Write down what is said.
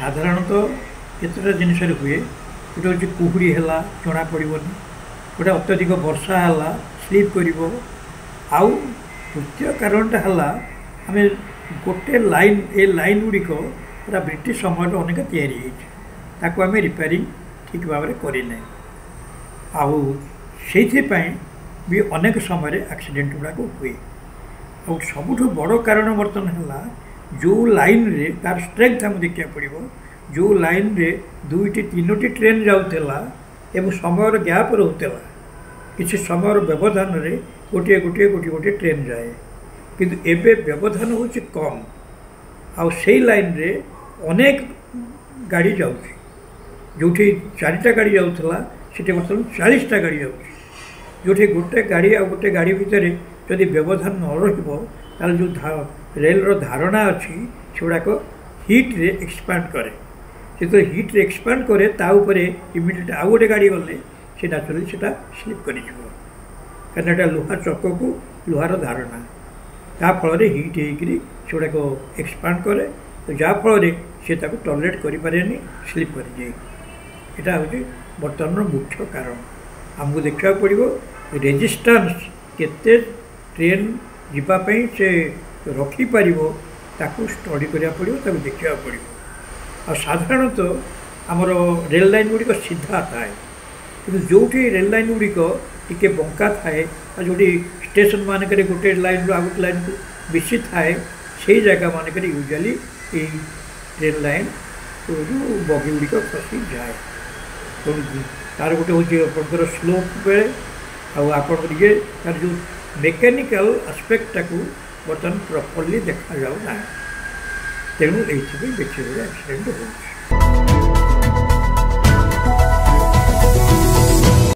साधारणतः केतटा जिनिस हुए गोटे हूँ कुहुड़ी है जना पड़ोनी गोटे अत्यधिक वर्षा है स्लीप कर आउ तृतीय कारणटा है आम गोटे लाइन ए लाइन गुड़िक पूरा ब्रिटिश समय अनेक या रिपेयरिंग ठीक भाव में करना आउ से भी अनेक समय एक्सीडेंट गुड़ाक हुए और सबुठ बड़ कारण बर्तमान है जो लाइन रे तार स्ट्रेंथ आम देखा पड़ो जो लाइन रे दुईटी तीनोटी ट्रेन जाऊला एवं समय गैप रोला किसी समय व्यवधान रे गोटे गोटे गोटे गोटे ट्रेन जाए किंतु एबे व्यवधान हूँ कम आउ से लाइन रे अनेक गाड़ी जाऊँगी जो चारिटा गाड़ी जाऊला से बर्तमान 40टा गाड़ी जो गोटे गाड़ी आ गोटे गाड़ी भितर जदि व्यवधान न रहा जो रेल धारणा अच्छी सेगुड़ाक हिट रे एक्सपांड करे जो हिट रे एक्सपांड करे इमिडिएट आउ गोटे गाड़ी गले से नेचुराली से स्लीप कर कहीं लुहा चक को लुहार धारणा ताफल हिट होगुड़ाक एक्सपांड करे तो जहाँफल से टॉलरेट करें स्लीप कर जाए यहाँ हूँ बर्तमान मुख्य कारण आमको देखा पड़ो रेजिस्टेंस केते ट्रेन जीवाई से रखिपर ताकू स्टडी करा पड़ो देखा पड़ो आ साधारणतः आमर रेल लाइन गुड़िक सीधा थाए कि जो रेल लाइन गुड़िक टी बंका थाए जो स्टेशन मानक गोटे लाइन रू आ गोटे लाइन को बेसी थाए से जगह मानक यूजुअली ट्रेन लाइन बगी गुड़िक खसी जाए तार गोटे हूँ आपंकर स्लोप बेले आए तार जो मेकानिकल आस्पेक्टा को बर्तमान प्रॉपर्ली देखा जाऊना तेणु ये बेची एक्सीडेंट हो